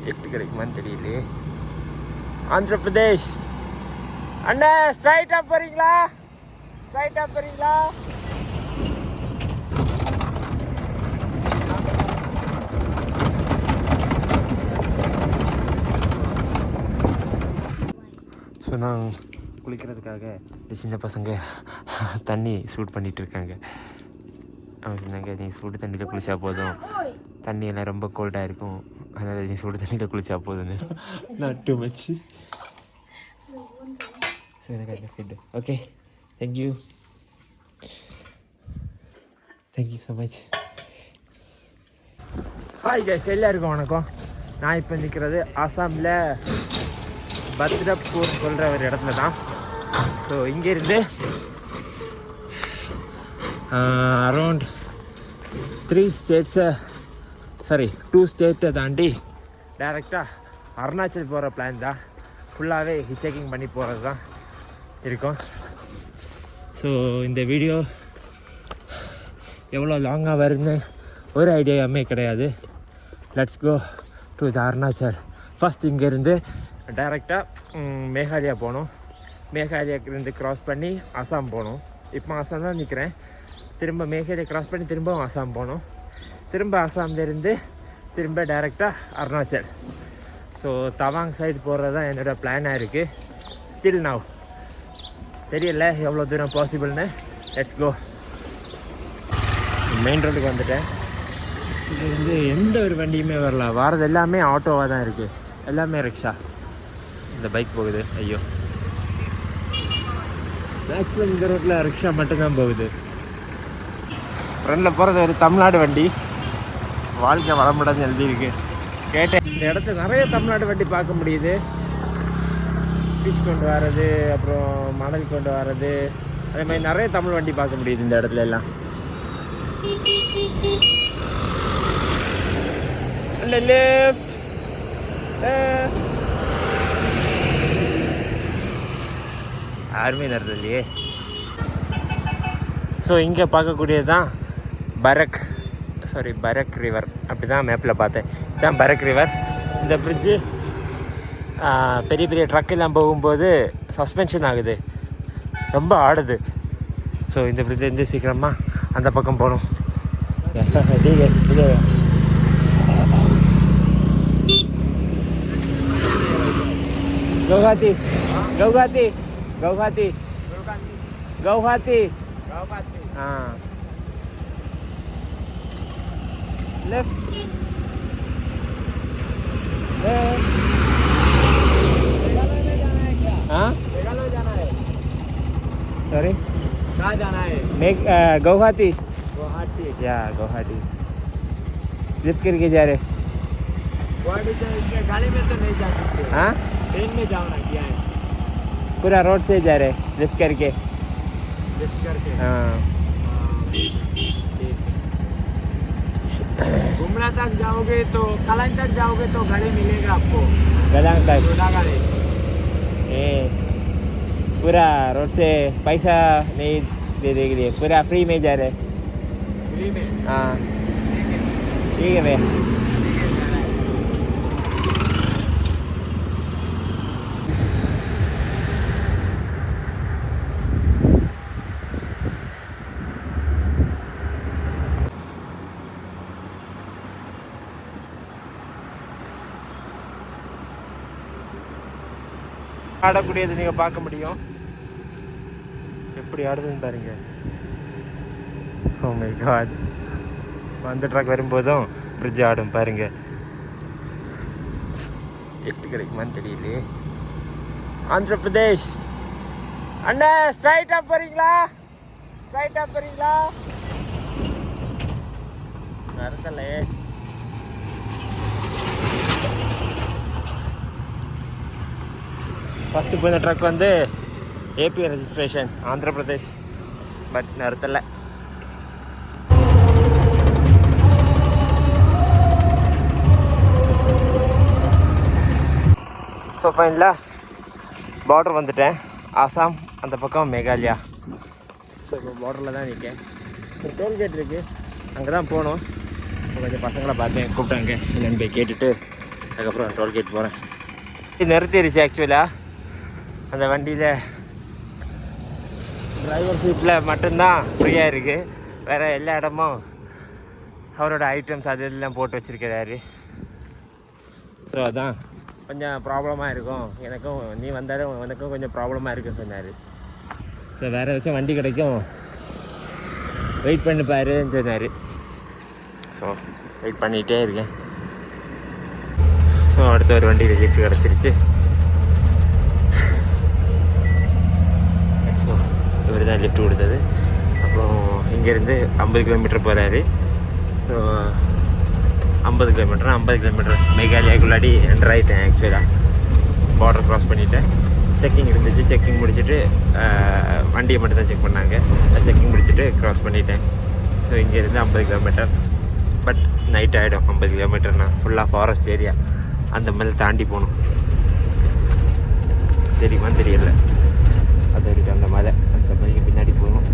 Lift கிடைக்குமான்னு தெரியலையே. ஆந்திர பிரதேஷ் அண்ணா, ஸ்ட்ரைட்டா போறீங்களா? ஸ்ட்ரைட்டா போறீங்களா? ஸோ நான் குளிக்கிறதுக்காக சின்ன பசங்க தண்ணி சூட் பண்ணிகிட்டு இருக்காங்க. அவங்க சொன்னாங்க, நீ சூடு தண்ணியில் குளித்தா போதும், தண்ணியெல்லாம் ரொம்ப கோல்டாக இருக்கும், அதனால் நீ சூடு தண்ணியில் குளித்தா போதும்னு. Not too much. ஸோ எனக்கு அந்த food okay. Thank you so much. Hi guys, எல்லாருக்கும் வணக்கம். நான் இப்போ நிற்கிறது ஆசாமில் பத்ரப்பூர் சொல்கிற ஒரு இடத்துல தான். ஸோ இங்கேருந்து அரௌண்ட் 2 ஸ்டேட்டை தாண்டி டைரெக்டாக அருணாச்சல் போகிற பிளான் தான். ஃபுல்லாகவே ஹிச்சேக்கிங் பண்ணி போகிறது தான் இருக்கும். ஸோ இந்த வீடியோ எவ்வளோ லாங்காக வருதுன்னு ஒரு ஐடியாவுமே கிடையாது. Let's go to the Arunachal. First இங்கேருந்து டைரெக்டாக மேகாலயா போகணும். மேகாலயாக்கிருந்து க்ராஸ் பண்ணி அசாம் போகணும். இப்போ அசாம் தான் நிற்கிறேன். திரும்ப மேகாலயா க்ராஸ் பண்ணி திரும்ப அசாம் போகணும். திரும்ப அசாம்லேருந்து திரும்ப டைரெக்டாக அருணாச்சல். ஸோ தவாங் சைடு போகிறது தான் என்னோடய பிளானாக இருக்குது. ஸ்டில் நவ் தெரியல எவ்வளோ தூரம் பாசிபிள்னு. Let's go. மெயின் ரோடுக்கு வந்துட்டேன். இது வந்து எந்த ஒரு வண்டியுமே வரலாம். வாரது எல்லாமே ஆட்டோவாக தான் இருக்குது, எல்லாமே ரிக்ஷா. இந்த பைக் போகுது. ஐயோ, மேக்ஸிமம் இந்த ரோட்டில் ரிக்ஷா மட்டும்தான் போகுது. ஃப்ரெண்டில் போகிறது ஒரு தமிழ்நாடு வண்டி. வாழ்க்கை வளமுடன் எழுதியிருக்கு. கேட்டேன், இந்த இடத்துல நிறைய தமிழ்நாடு வண்டி பார்க்க முடியுது. ஃபிஷ் கொண்டு வர்றது, அப்புறம் மணல் கொண்டு வர்றது, அதே மாதிரி நிறைய தமிழ் வண்டி பார்க்க முடியுது இந்த இடத்துல எல்லாம். யாருமே நடந்தது இல்லையே. ஸோ இங்கே பார்க்கக்கூடியது தான் பரக் ரிவர். அப்படி தான் மேப்பில் பார்த்தேன். இதுதான் பரக் ரிவர். இந்த பிரிட்ஜு பெரிய பெரிய ட்ரக்கெல்லாம் போகும்போது சஸ்பென்ஷன் ஆகுது, ரொம்ப ஆடுது. ஸோ இந்த பிரிட்ஜிலேருந்து சீக்கிரமாக அந்த பக்கம் போகணும். கவுஹாத்தி लेफ्ट हाँ सॉरी कहाँ जाना है? गुवाहाटी या गुवाहाटी लिफ्ट करके जा रहे. गुवाहाटी गाड़ी में तो नहीं जा सकते. हाँ, ट्रेन में जाओ ना. क्या है, पूरा रोड से जा रहे लिफ्ट करके. हाँ, गुमला तक जाओगे तो कलांग तक जाओगे तो गाड़ी मिलेगा आपको. कलांग तक गाड़ी पूरा रोड से पैसा नहीं दे देंगे, पूरा फ्री में जा रहे. फ्री में? हाँ ठीक है भैया. ஆடக்கூடியது நீங்கள் பார்க்க முடியும். எப்படி ஆடுதுன்னு பாருங்க. Oh my god. அந்த ட்ராக் வரும்போதும் பிரிட்ஜ் ஆடும் பாருங்க. லிஃப்ட் கிடைக்குமான்னு தெரியலையே. ஆந்திர பிரதேஷ் அண்ணா, ஸ்ட்ரைட்டா போறீங்களா? ஸ்ட்ரைட்டா போறீங்களா? நடத்தலே. ஃபஸ்ட்டு போய் இந்த ட்ரக் வந்து AP registration Andhra Pradesh, but நிறுத்தலை. ஸோ ஃபைனலாக பார்டர் வந்துட்டேன். ஆசாம், அந்த பக்கம் மேகாலயா. ஸோ இப்போ பார்டரில் தான் நிற்கேன். ஒரு டோல்கேட் இருக்குது, அங்கே தான் போகணும். கொஞ்சம் பசங்களை பார்த்தேன், கூப்பிட்டாங்க என்னென்னு போய் கேட்டுட்டு அதுக்கப்புறம் டோல்கேட் போகிறேன். நிறுத்திடுச்சு ஆக்சுவலாக. அந்த வண்டியில் டிரைவர் சீட்டில் மட்டும்தான் ஃப்ரீயாக இருக்குது. வேறு எல்லா இடமும் அவரோட ஐட்டம்ஸ் அது எல்லாம் போட்டு வச்சுருக்கிறாரு. ஸோ அதான் கொஞ்சம் ப்ராப்ளமாக இருக்கும். எனக்கும் நீ வந்தாலும் உனக்கும் கொஞ்சம் ப்ராப்ளமாக இருக்குன்னு சொன்னார். ஸோ வேறு ஏதாச்சும் வண்டி கிடைக்கும் வெயிட் பண்ணி பாருன்னு சொன்னார். ஸோ வெயிட் பண்ணிகிட்டே இருக்கேன். ஸோ அடுத்த ஒரு வண்டி லிஃப்ட் கிடச்சிருச்சு. இவர் தான் லிஃப்ட் கொடுத்தது. அப்புறம் இங்கேருந்து 50 கிலோமீட்டர் போகிறாரு. ஸோ 50 கிலோமீட்டர் மேகாலயாக்குள்ளாடி என்டர் ஆகிட்டேன். ஆக்சுவலாக பார்டர் க்ராஸ் பண்ணிவிட்டேன். செக்கிங் இருந்துச்சு. செக்கிங் முடிச்சுட்டு வண்டியை மட்டும் தான் செக் பண்ணாங்க. செக்கிங் முடிச்சுட்டு க்ராஸ் பண்ணிட்டேன். ஸோ இங்கேருந்து 50 கிலோமீட்டர். பட் நைட் ஆகிடும். 50 கிலோமீட்டர்னா ஃபுல்லாக ஃபாரஸ்ட் ஏரியா. அந்த மாதிரி தாண்டி போகணும். தெரியுமான்னு தெரியல. அது இருக்குது அந்த மலை. அந்த மலைக்கு பின்னாடி போகணும்.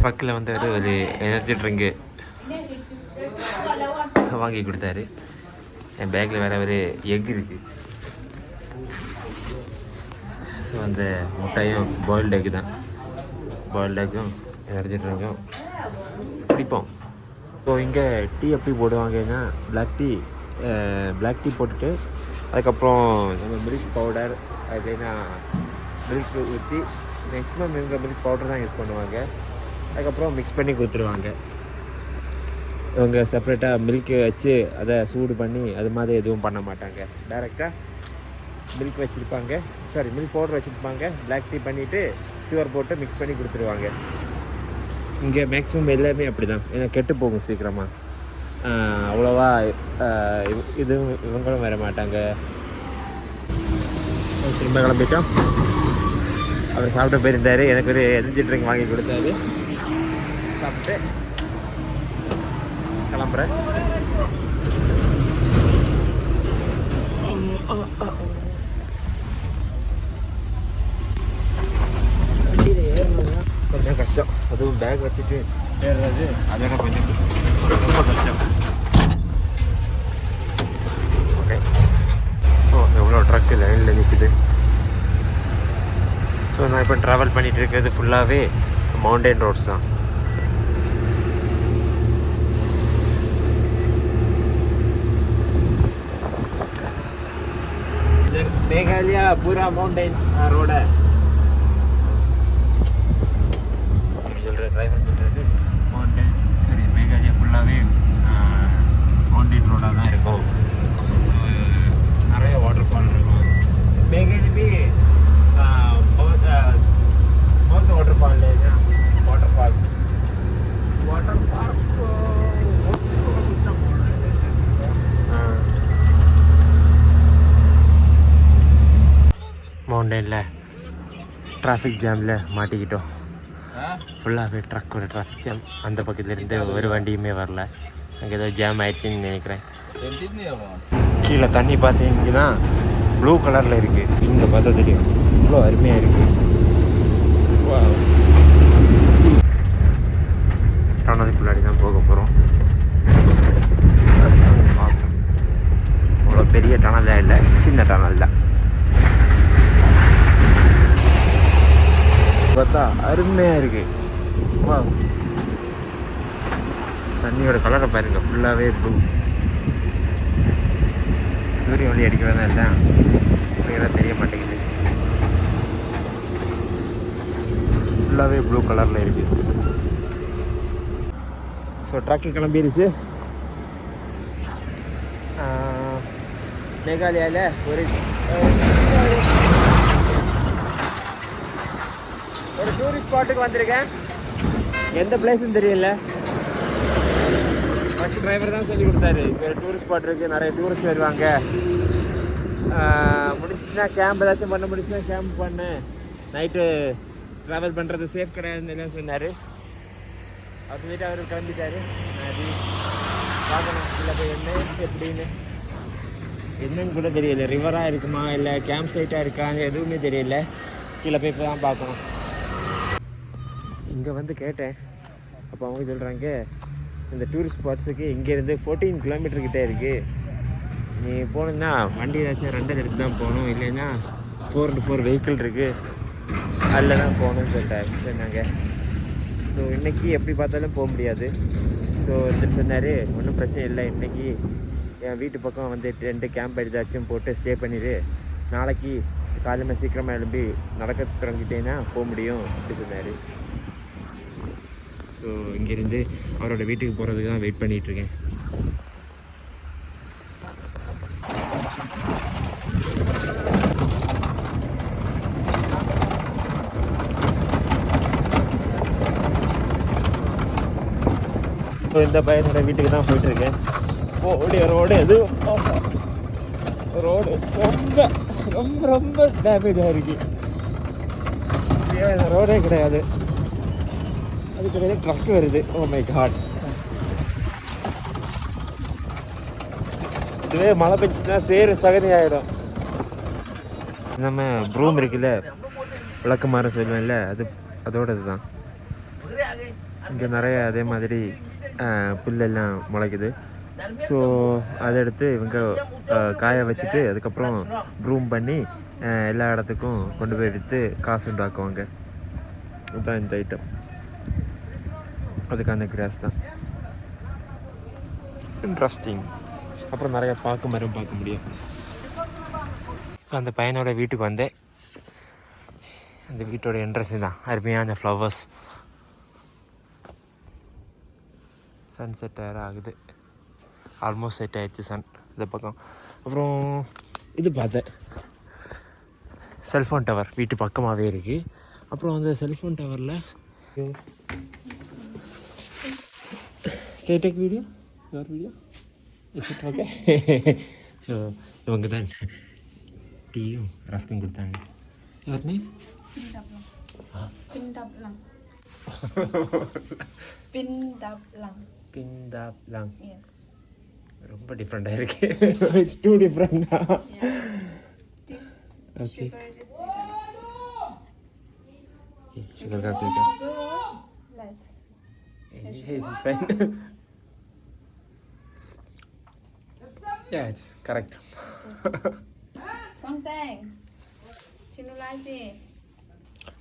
பக்கத்தில் வந்து ஒரு எனர்ஜி ட்ரிங்கு வாங்கி கொடுத்தாரு. என் பேக்கில் வேறு ஒரு எக் இருக்குது. ஸோ அந்த முட்டையும் பாயில்டு எக்கு தான். பாயில்டு எக்கும் எனர்ஜி ட்ரிங்கும் குடிப்போம். ஸோ இங்கே டீ எப்படி போடுவாங்கன்னா பிளாக் டீ போட்டுட்டு அதுக்கப்புறம் நம்ம மில்க் பவுடர் அதுனா மில்க் ஊற்றி மேக்ஸிமம் இவங்க மில்க் பவுடர் தான் யூஸ் பண்ணுவாங்க. அதுக்கப்புறம் மிக்ஸ் பண்ணி கொடுத்துருவாங்க. இவங்க செப்ரேட்டாக மில்க்கு வச்சு அதை சூடு பண்ணி அது மாதிரி எதுவும் பண்ண மாட்டாங்க. டைரெக்டாக மில்க் வச்சுருப்பாங்க. மில்க் பவுடர் வச்சுருப்பாங்க. பிளாக் டீ பண்ணிவிட்டு சுகர் போட்டு மிக்ஸ் பண்ணி கொடுத்துருவாங்க. இங்கே மேக்ஸிமம் எல்லாமே அப்படி தான். ஏன்னா கெட்டு போகும் சீக்கிரமாக. அவ்வளோவா இவங்களும் வர மாட்டாங்க. திரும்ப கிளம்பிட்டோம். அவர் சாப்பிட்ட போயிருந்தார். எனக்கு ஒரு எனர்ஜி ட்ரிங்க் வாங்கி கொடுத்தாரு. சாப்பிட்டு கிளம்புறேன். வண்டியில் ஏறணும்னா கொஞ்சம் கஷ்டம். அதுவும் பேக் வச்சுட்டு ஏறுறது அதெல்லாம் கொஞ்சம் ரொம்ப கஷ்டம். ஓகே. எவ்வளோ ட்ரக்கு லைனில் நிற்குது. ஸோ நான் இப்போ ட்ராவல் பண்ணிகிட்டு இருக்கிறது ஃபுல்லாகவே மவுண்டைன் ரோட்ஸ் தான். मेघालय पूरा माउंटेन रोड है. ड्राइवर माउंटेन सॉरी मेघालय फुल्लावे माउंटेन रोडा தான் இருக்கும். ஸோ நிறைய வாட்டர் ஃபால் இருக்கும். मेघालय भी बहुत वाटर फॉल है ना. वाटर पार्क மவுண்டனில் டிராஃபிக் ஜாமில் மாட்டிக்கிட்டோம். ஃபுல்லாகவே ட்ரக்கோட டிராஃபிக் ஜாம். அந்த பக்கத்துலேருந்து ஒரு வண்டியுமே வரல. அங்கே ஏதோ ஜாம் ஆயிடுச்சுன்னு நினைக்கிறேன். கீழே தண்ணி பார்த்தீங்கன்னா ப்ளூ கலரில் இருக்குது. இங்கே பார்த்தா தெரியும் இவ்வளோ அருமையாக இருக்குது. டனலுக்குள்ளாடி தான் போக போகிறோம். அவ்வளோ பெரிய டனலாக இல்லை, சின்ன டனல் தான். பார்த்தா அருமையாக இருக்குது. வா, தண்ணியோட கலரை பாருங்கள். ஃபுல்லாகவே ப்ளூ. சூரிய ஒளி அடிக்கிறதா இல்லை, கிளியராக தெரிய மாட்டேங்குது. ஃபுல்லாகவே ப்ளூ கலரில் இருக்குது. ஸோ ட்ராக்கு கிளம்பிடுச்சு. மேகாலயாவில் ஒரு டூரிஸ்ட் ஸ்பாட்டுக்கு வந்திருக்கேன். எந்த பிளேஸ்ன்னு தெரியல. ஃபஸ்ட் டிரைவர் தான் சொல்லி கொடுத்தாரு. இங்கே ஒரு டூரிஸ்ட் ஸ்பாட் இருக்குது, நிறைய டூரிஸ்ட் வருவாங்க, முடிச்சுன்னா கேம்ப் ஏதாச்சும் பண்ண முடிச்சுன்னா கேம்ப் பண்ணு, நைட்டு ட்ராவல் பண்ணுறது சேஃப் கிடையாதுன்னு எல்லாம் சொன்னார். அவர் சொல்லிட்டு அவர் கிளம்பிட்டார். அது பார்க்கணும் இல்லை போய் என்ன எப்படின்னு. என்னன்னு கூட தெரியல. ரிவராக இருக்குமா இல்லை கேம்ப் சைட்டாக இருக்கான்னு எதுவுமே தெரியல. கீழே போய் தான் பார்க்கணும். இங்கே வந்து கேட்டேன். அப்போ அவங்க சொல்கிறாங்க இந்த டூரிஸ்ட் ஸ்பாட்ஸுக்கு இங்கேருந்து 14 கிலோமீட்டர்கிட்டே இருக்குது. நீ போகணுன்னா வண்டி ஏதாச்சும் ரெண்டல் எடுத்து தான் போகணும், இல்லைன்னா 4x4 வெஹிக்கிள் இருக்குது, அதில் தான் போகணும்னு சொன்னாங்க. ஸோ இன்றைக்கி எப்படி பார்த்தாலும் போக முடியாது. ஸோ ஒருத்தர் சொன்னார், ஒன்றும் பிரச்சனை இல்லை, இன்றைக்கி என் வீட்டு பக்கம் வந்து 2 கேம்ப் ஏதாச்சும் போட்டு ஸ்டே பண்ணிடு, நாளைக்கு காலையில் சீக்கிரமாக எழும்பி நடக்க தொடங்கிட்டேன்னா போக முடியும் அப்படி சொன்னார். ஸோ இங்கேருந்து அவரோட வீட்டுக்கு போகிறதுக்கு தான் வெயிட் பண்ணிகிட்ருக்கேன். ஸோ இந்த பையனோட வீட்டுக்கு தான் போயிட்டுருக்கேன். ரோடு எது ரோடு ரொம்ப ரொம்ப ரொம்ப டேமேஜாக இருக்குது. ரோடே கிடையாது, அது கிடையாது, ட்ரக் வருது. Oh my god. இதுவே மழை பெஞ்சுன்னா சகதி ஆகிடும். நம்ம ப்ரூம் இருக்குல்ல, விளக்கமாறு சொல்லுவேன்ல, அதோட இதுதான். இங்கே நிறைய அதே மாதிரி புல்லெல்லாம் முளைக்குது. ஸோ அதை எடுத்து இவங்க காய வச்சுட்டு அதுக்கப்புறம் ப்ரூம் பண்ணி எல்லா இடத்துக்கும் கொண்டு போய் விற்று காசு உண்டாக்குவாங்க. அதுதான் இந்த ஐட்டம், அதுக்கான கிராஸ் தான். இன்ட்ரெஸ்டிங். அப்புறம் நிறைய பார்க்க மரம் பார்க்க முடியும். இப்போ அந்த பையனோட வீட்டுக்கு வந்தேன். அந்த வீட்டோட என்ட்ரன்ஸ் தான் அருமையான ஃப்ளவர்ஸ். சன் செட் ஆகுது, ஆல்மோஸ்ட் செட் ஆகிடுச்சு சன் இந்த பக்கம். அப்புறம் இது பார்த்தேன், செல்ஃபோன் டவர் வீட்டு பக்கமாகவே இருக்குது. அப்புறம் அந்த செல்ஃபோன் டவரில் take video your video okay. So இவங்க தான் டீயும் ரஸ்க்கும் கொடுத்தாங்க. Your name? பிந்தாப்லாங். ரொம்ப டிஃப்ரெண்டாக இருக்கு. It's too different. Okay sugar calculator. Less. Yes, it's fine. Yeah, it's correct. Something. Chinulasi.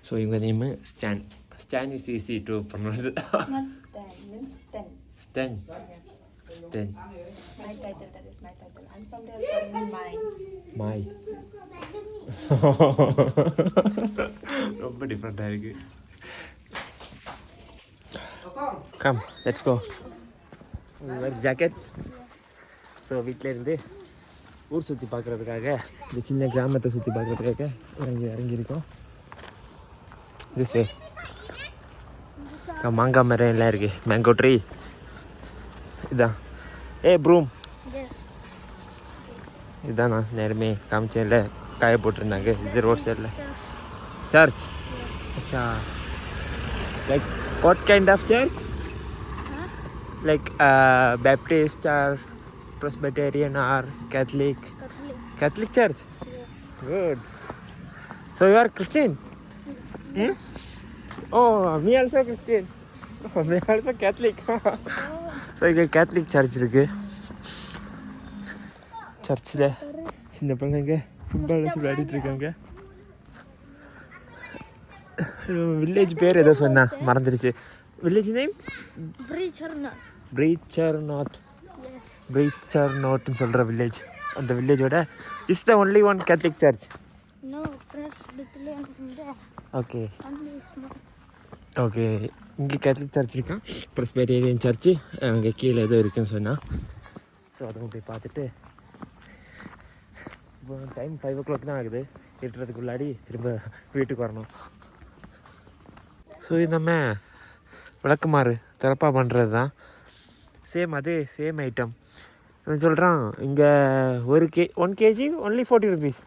So your name is Stan. Stan is easy to pronounce. Not Stan, means Stan. Stan. Yes. Stan. My title, that is my title. And someday I'll call me Mai. Mai. ரொம்ப டிஃப்ரெண்டாக இருக்கு. Come let's go. Wear jacket. So வீட்டிலேருந்து ஊர் சுற்றி பார்க்குறதுக்காக, இந்த சின்ன கிராமத்தை சுற்றி பார்க்குறதுக்காக இறங்கியிருக்கோம். திஸ் வே மாங்காய் மரம் எல்லாம் இருக்குது, மேங்கோ ட்ரீ இதான். ப்ரூம் இதுதான் நான் நேரமே காமிச்சேன்ல, காய போட்டிருந்தாங்க. இது ரோட் சைடில் சர்ச். அச்சா, like what kind of church? Like Baptist or Presbyterian or Catholic? Catholic church? Good. So you are Christian? Yes. Oh, me also Christian. Oh, me also Catholic. So இங்கே Catholic search இருக்குது. சர்ச்சில் சின்ன பிள்ளைங்க football வச்சு விளையாடிட்டுருக்காங்க. Village பேர் ஏதோ சொன்னா மறந்துடுச்சு. வில்லேஜ் நேம் பிரீச்சர் நாட்னு சொல்கிற வில்லேஜ். அந்த வில்லேஜோட is the only one Catholic church. Okay okay, இங்கே கேத்லிக் சர்ச் இருக்கான், ப்ரெஸ்பிட்டேரியன் சர்ச்சு அங்கே கீழே ஏதோ இருக்குன்னு சொன்னால். ஸோ அதுவும் போய் பார்த்துட்டு இப்போ டைம் 5 o'clock தான் ஆகுது. எட்டுறதுக்குள்ளாடி திரும்ப வீட்டுக்கு வரணும். ஸோ இது நம்ம விளக்குமாறு திறப்பா பண்ணுறது தான். சேம் ஐட்டம் சொல்கிறான். இங்கே 1 kg only 40 rupees.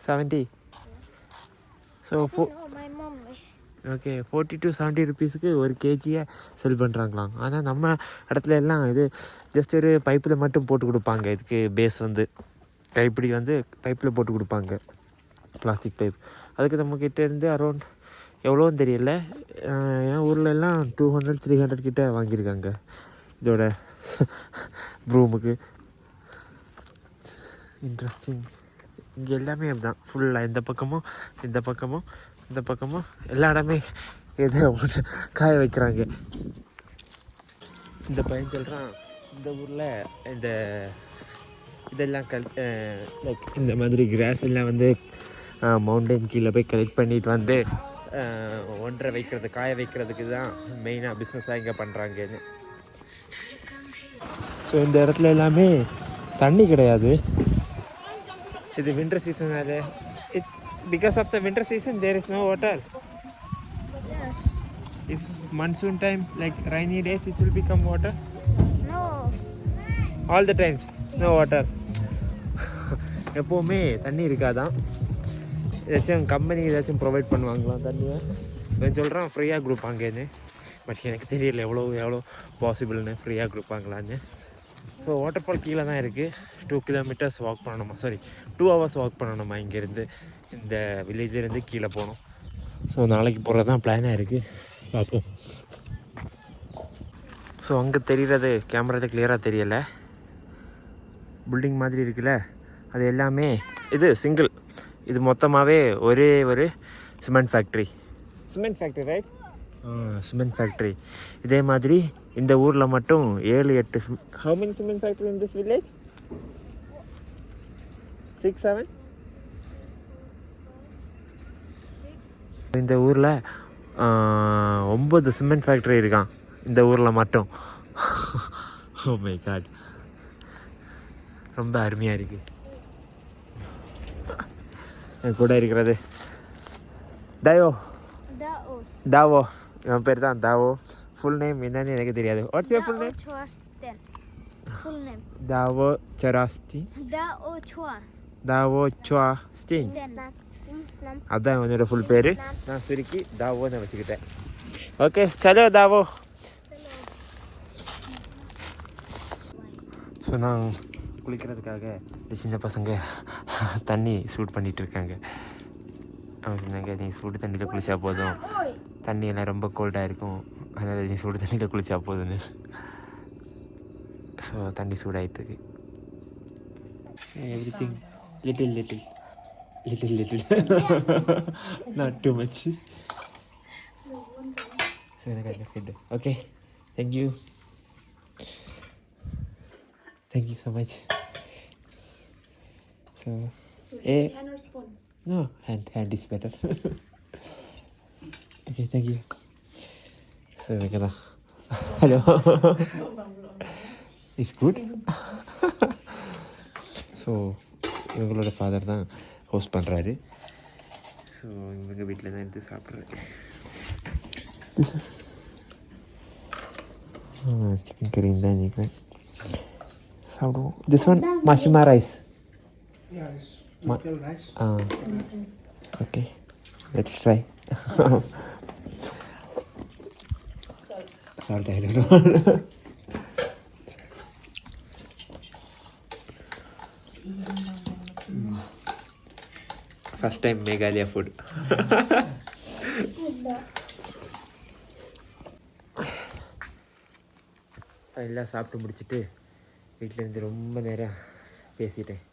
70. So okay 40 to 70 rupeesக்கு 1 kg செல் பண்ணுறாங்களாம். ஆனால் நம்ம இடத்துல எல்லாம் இது ஜஸ்ட் ஒரு பைப்பில் மட்டும் போட்டு கொடுப்பாங்க. இதுக்கு பேஸ் வந்து கைப்பிடி வந்து பைப்பில் போட்டு கொடுப்பாங்க, பிளாஸ்டிக் பைப். அதுக்கு நம்மக்கிட்ட இருந்து அரௌண்ட் எவ்வளோன்னு தெரியல. என் ஊரில் எல்லாம் 200-300 கிட்ட வாங்கியிருக்காங்க இதோட ப்ரூமுக்கு. இன்ட்ரெஸ்டிங். இங்கே எல்லாமே அப்படிதான் ஃபுல்லாக இந்த பக்கமும் எல்லா இடமே எதை காய வைக்கிறாங்க. இந்த பையன் சொல்கிறான் இந்த ஊரில் இதெல்லாம் லைக் இந்த மாதிரி கிராஸ் எல்லாம் வந்து மவுண்டன் கீழே போய் கலெக்ட் பண்ணிட்டு வந்து காய வைக்கிறதுக்கு தான் மெயினாக பிஸ்னஸாக இங்கே பண்ணுறாங்கன்னு. ஸோ இந்த இடத்துல எல்லாமே தண்ணி கிடையாது. இது வின்டர் சீசன். அது because of the winter season there is no water. If monsoon time, like rainy days, it will become water? No. All the times, no water. எப்போவுமே தண்ணி இருக்காதான். ஏதாச்சும் கம்பெனி ஏதாச்சும் ப்ரொவைட் பண்ணுவாங்களாம் தண்ணியை. இவன் சொல்கிறான் ஃப்ரீயாக கொடுப்பாங்கன்னு. பட் எனக்கு தெரியல எவ்வளோ பாசிபிள்னு ஃப்ரீயாக கொடுப்பாங்களான்னு. ஸோ வாட்டர் ஃபால் கீழே தான் இருக்குது. 2 kilometers வாக் பண்ணணுமா, 2 hours வாக் பண்ணணுமா இங்கேருந்து. இந்த வில்லேஜ்லேருந்து கீழே போகணும். ஸோ நாளைக்கு போகிறது தான் பிளானாக இருக்குது. பார்ப்போம். ஸோ அங்கே தெரிகிறது கேமராவில் கிளியராக தெரியலை. பில்டிங் மாதிரி இருக்குல்ல, அது எல்லாமே இது சிங்கிள். இது மொத்தமாகவே ஒரே ஒரு cement factory right. Cement factory. இதே மாதிரி இந்த ஊரில் மட்டும் 7-8 how many cement factory in this village? 6-7. இந்த ஊரில் 9 சிமெண்ட் ஃபேக்ட்ரி இருக்கான் இந்த ஊரில் மட்டும். ஓ மை காட், ரொம்ப அருமையாக இருக்குது. என் கூட இருக்கிறது தாவோ. என் பேர் தான் தாவோ. ஃபுல் நேம் என்னன்னு எனக்கு தெரியாது. What's your full name? தாவோ சராஸ்தி. தாவோ சுவாஸ்டின். அதான் என்னோட ஃபுல் பேர். நான் சுருக்கி தாவோன்னு வச்சுக்கிட்டேன். Okay சலோ Tao. ஸோ நான் குளிக்கிறதுக்காக இந்த சின்ன பசங்க தண்ணி சூட் பண்ணிகிட்ருக்காங்க. அவங்க சொன்னாங்க நீ சூடு தண்ணியில் குளித்தா போதும், தண்ணியெல்லாம் ரொம்ப கோல்டாக இருக்கும், அதனால் நீ சூடு தண்ணியில் குளித்தா போதுன்னு. ஸோ தண்ணி சூடாகிட்டுருக்கு. Everything little not too much. So எனக்கு அந்த food okay. Thank you so much. So Hand or spoon? no, hand is better. Okay, thank you. So we're gonna hello. It's good. So இவங்களோட father தான் host பண்ணுறாரு. So இவங்க வீட்டில் தான் எடுத்து சாப்பிட்றேன். சிக்கன் கறி தான் நினைக்கிறேன் சாப்பிடுவோம். திஸ் ஒன் மஷ்மா rice. Local rice. Okay, let's try. Salt, I don't know. First time Meghalaya food. எல்லாம் சாப்பிட்டு முடிச்சுட்டு வீட்டிலேருந்து ரொம்ப நேரம் பேசிட்டேன்.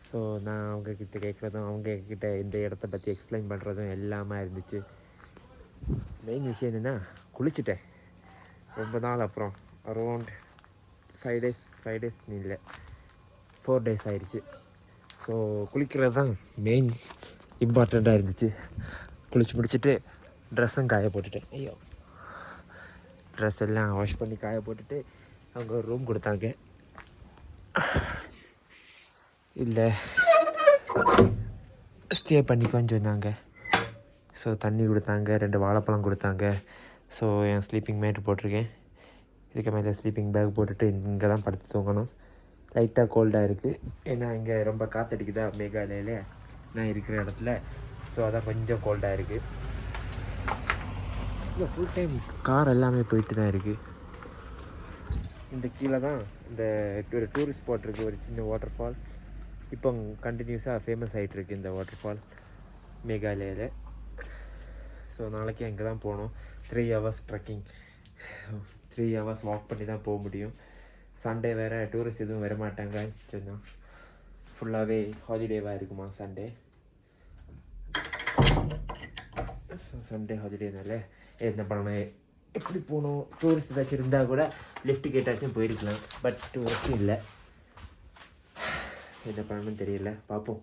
ஸோ நான் அவங்கக்கிட்ட கேட்குறதும் அவங்கக்கிட்ட இந்த இடத்த பற்றி எக்ஸ்பிளைன் பண்ணுறதும் எல்லாமே இருந்துச்சு. மெயின் விஷயம் என்னென்னா குளிச்சுட்டேன் ரொம்ப நாள் அப்புறம். அரௌண்ட் 5 days இல்லை 4 days ஆயிடுச்சு. ஸோ குளிக்கிறது தான் மெயின் இம்பார்ட்டண்ட்டாக இருந்துச்சு. குளிச்சு முடிச்சுட்டு ட்ரெஸ்ஸும் காய போட்டுட்டேன். ஐயோ, ட்ரெஸ் எல்லாம் வாஷ் பண்ணி காய போட்டுட்டு அவங்க ஒரு ரூம் கொடுத்தாங்க. இல்லை ஸ்டே பண்ணிக்கோன்னு சொன்னாங்க. ஸோ தண்ணி கொடுத்தாங்க, 2 வாழைப்பழம் கொடுத்தாங்க. ஸோ என் ஸ்லீப்பிங் மேட் போட்டிருக்கேன். இதுக்கு மேலே ஸ்லீப்பிங் பேக் போட்டுட்டு இங்கே தான் படுத்து தூங்கணும். லைட்டாக கோல்டாக இருக்குது, ஏன்னா இங்கே ரொம்ப காற்றடிக்குதா மேகாலயில் நான் இருக்கிற இடத்துல. ஸோ அதான் கொஞ்சம் கோல்டாக இருக்குது. இல்லை ஃபுல் டைம் கார் எல்லாமே போயிட்டு தான் இருக்குது. இந்த கீழே தான் இந்த ஒரு டூரிஸ்ட் ஸ்பாட் இருக்குது, ஒரு சின்ன வாட்டர் ஃபால். இப்போ கண்டினியூஸாக ஃபேமஸ் ஆகிட்டுருக்கு இந்த வாட்டர் ஃபால் மேகாலயில். ஸோ நாளைக்கு அங்கே தான் போகணும். 3 hours ட்ரெக்கிங், 3 hours வாக் பண்ணி தான் போக முடியும். சண்டே வேறு டூரிஸ்ட் எதுவும் வர மாட்டாங்க, கொஞ்சம் ஃபுல்லாகவே ஹாலிடேவாக இருக்குமா சண்டே. ஸோ சண்டே ஹாலிடேனால என்ன பண்ணணும், எப்படி போகணும், டூரிஸ்ட் ஏதாச்சும் இருந்தால் கூட லிஃப்ட் கேட்டாச்சும் போயிருக்கலாம். பட் டூரிஸ்ட்டும் இல்லை, என்ன பண்ணணும்னு தெரியல, பார்ப்போம்.